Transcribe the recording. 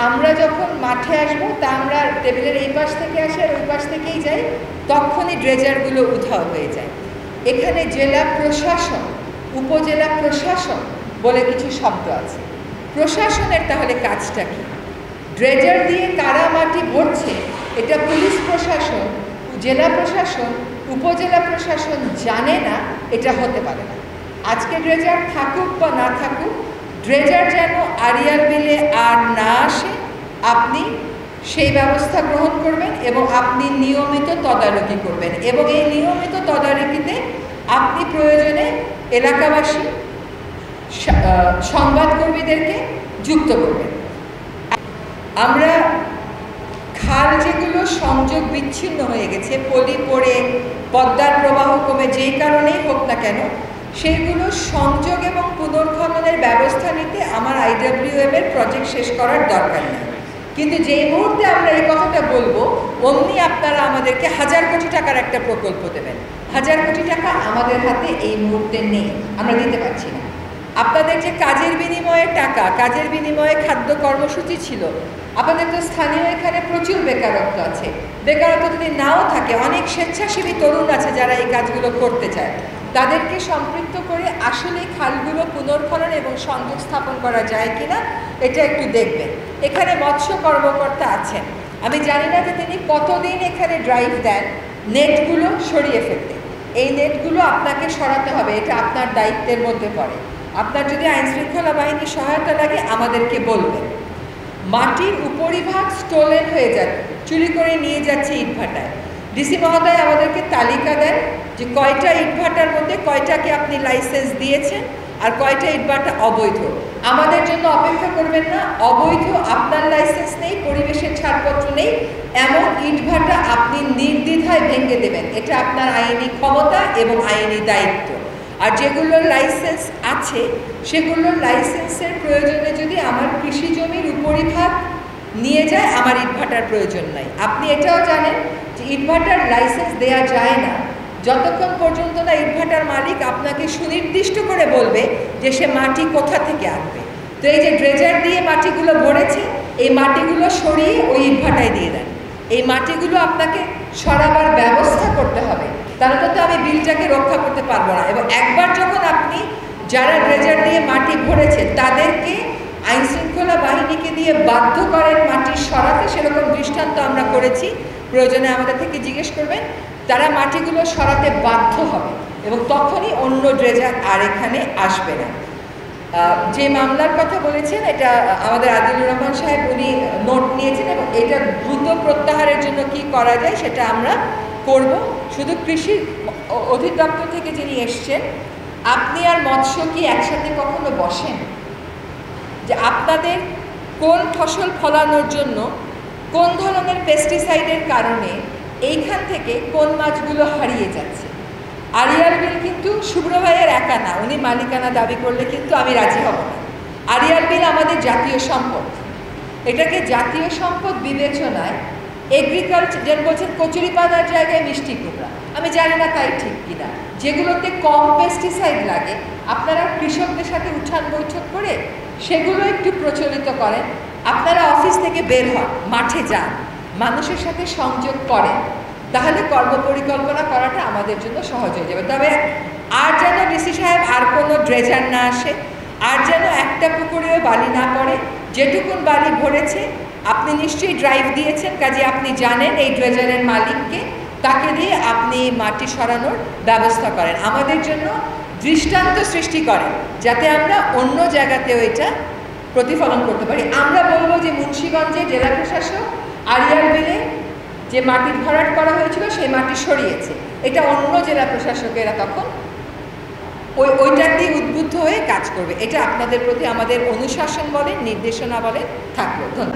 আমরা যখন মাঠে আসবো তা আমরা টেবিলের এই পাশ থেকে আসি আর ওই পাশ থেকেই যাই, তখনই ড্রেজারগুলো উধাও হয়ে যায়। এখানে জেলা প্রশাসন, উপজেলা প্রশাসন বলে কিছু শব্দ আছে। প্রশাসনের তাহলে কাজটা কি? ড্রেজার দিয়ে কারা মাটি ভরছে এটা পুলিশ প্রশাসন, জেলা প্রশাসন, উপজেলা প্রশাসন জানে না, এটা হতে পারে না। আজকে ড্রেজার থাকুক বা না থাকুক, ড্রেজার যেন আড়িয়াল বিলে আর না আসে আপনি সেই ব্যবস্থা গ্রহণ করবেন এবং আপনি নিয়মিত তদারকি করবেন, এবং এই নিয়মিত তদারকিতে আপনি প্রয়োজনে এলাকাবাসী সংবাদকর্মীদেরকে যুক্ত করবেন। আমরা খাল যেগুলো সংযোগ বিচ্ছিন্ন হয়ে গেছে, পলি পড়ে পদ্মার প্রবাহ কমে যেই কারণেই হোক না কেন, সেইগুলো সংযোগ এবং পুনর্খননের ব্যবস্থা নিতে আমার IWM এর প্রজেক্ট শেষ করার দরকার নেই। কিন্তু যেই মুহূর্তে আমরা এই কথাটা বলবো অমনি আপনারা আমাদেরকে 1000 কোটি টাকার একটা প্রকল্প দেবেন। 1000 কোটি টাকা আমাদের হাতে এই মুহূর্তে নেই, আমরা দিতে পারছি না। আপনাদের যে কাজের বিনিময়ে টাকা, কাজের বিনিময়ে খাদ্য কর্মসূচি ছিল, আপনাদের তো স্থানীয় এখানে প্রচুর বেকারত্ব আছে। বেকারত্ব যদি নাও থাকে, অনেক স্বেচ্ছাসেবী তরুণ আছে যারা এই কাজগুলো করতে চায়, তাদেরকে সম্পৃক্ত করে আসলে খালগুলো পুনর্খনন এবং সংযোগ স্থাপন করা যায় কিনা এটা একটু দেখবেন। এখানে মৎস্য কর্মকর্তা আছেন, আমি জানি না যে তিনি কতদিন এখানে ড্রাইভ দেন নেটগুলো সরিয়ে ফেলতে। এই নেটগুলো আপনাকে সরাতে হবে, এটা আপনার দায়িত্বের মধ্যে পড়ে। আপনার যদি আইনশৃঙ্খলা বাহিনীর সহায়তা লাগে আমাদেরকে বলবেন। মাটির উপরিভাগ স্টোলেন হয়ে যাচ্ছে, চুরি করে নিয়ে যাচ্ছে ইটভাটায়। ডিসি মহোদয় আমাদেরকে তালিকা দেন যে কয়টা ইটভাটার মধ্যে কয়টাকে আপনি লাইসেন্স দিয়েছেন আর কয়টা ইটভাটা অবৈধ। আমাদের জন্য অপেক্ষা করবেন না, অবৈধ আপনার লাইসেন্স নেই, পরিবেশের ছাড়পত্র নেই এমন ইটভাটা আপনি নির্দ্বিধায় ভেঙে দেবেন। এটা আপনার আইনি ক্ষমতা এবং আইনি দায়িত্ব। আর যেগুলোর লাইসেন্স আছে সেগুলোর লাইসেন্সের প্রয়োজনে যদি আমার কৃষি জমির উপরিভাগ নিয়ে যায়, আমার ইটভাটার প্রয়োজন নাই। আপনি এটাও জানেন যে ইটভাটার লাইসেন্স দেয়া যায় না যতক্ষণ পর্যন্ত না ইটভাটার মালিক আপনাকে সুনির্দিষ্ট করে বলবে যে সে মাটি কোথা থেকে আনবে। তো এই যে ড্রেজার দিয়ে মাটিগুলো ভরেছে, এই মাটিগুলো সরিয়ে ওই ইটভাটায় দিয়ে দেন। এই মাটিগুলো আপনাকে সরাবার ব্যবস্থা করতে হবে, তাহলে তো আমি বিলটাকে রক্ষা করতে পারবো না। এবং একবার যখন আপনি যারা ড্রেজার দিয়ে মাটি ভরেছে তাদেরকে আইনশৃঙ্খলা বাহিনীকে দিয়ে বাধ্য করেন মাটি সরাতে, সেরকম দৃষ্টান্ত আমরা করেছি, প্রয়োজনে আমাদের থেকে জিজ্ঞেস করবেন, তারা মাটিগুলো সরাতে বাধ্য হবে এবং তখনই অন্য ড্রেজার আর এখানে আসবে না। যে মামলার কথা বলেছেন এটা আমাদের আদিলুর রহমান সাহেব উনি নোট নিয়েছেন এবং এটা দ্রুত প্রত্যাহারের জন্য কি করা যায় সেটা আমরা করব। শুধু কৃষি অধিদপ্তর থেকে যিনি এসছেন, আপনি আর মৎস্য কি একসাথে কখনো বসেন যে আপনাদের কোন ফসল ফলানোর জন্য কোন ধরনের পেস্টিসাইডের কারণে এইখান থেকে কোন মাছগুলো হারিয়ে যাচ্ছে? আড়িয়াল বিল কিন্তু শুভ্র ভাইয়ের একা না, উনি মালিকানা দাবি করলে কিন্তু আমি রাজি হব না। আড়িয়াল বিল আমাদের জাতীয় সম্পদ, এটাকে জাতীয় সম্পদ বিবেচনায় এগ্রিকালচার যেন বলছেন কচুরিপানার জায়গায় মিষ্টি কুমড়া, আমি জানি না তাই ঠিক কিনা। যেগুলোতে কম পেস্টিসাইড লাগে আপনারা কৃষকদের সাথে উঠান বৈঠক করে সেগুলো একটু প্রচলিত করেন। আপনারা অফিস থেকে বের হন, মাঠে যান, মানুষের সাথে সংযোগ করেন, তাহলে কর্মপরিকল্পনা করাটা আমাদের জন্য সহজ হয়ে যাবে। তবে আর যেন ডিসি সাহেব আর কোনো ড্রেজার না আসে, আর যেন একটা পুকুরেও বালি না পড়ে। যেটুকুন বালি ভরেছে আপনি নিশ্চয়ই ড্রাইভ দিয়েছেন, কাজে আপনি জানেন এই ড্রেজারের মালিককে, তাকে দিয়ে আপনি মাটি সরানোর ব্যবস্থা করেন। আমাদের জন্য দৃষ্টান্ত সৃষ্টি করেন যাতে আমরা অন্য জায়গাতেও এটা প্রতিফলন করতে পারি। আমরা বলবো যে মুন্সিগঞ্জে জেলা প্রশাসক আড়িয়াল বিলে যে মাটির ভরাট করা হয়েছিল সেই মাটি সরিয়েছে, এটা অন্য জেলা প্রশাসকেরা তখন ওইটার দিয়ে উদ্বুদ্ধ হয়ে কাজ করবে। এটা আপনাদের প্রতি আমাদের অনুশাসন বলেন, নির্দেশনা বলেন থাকলো। ধন্যবাদ।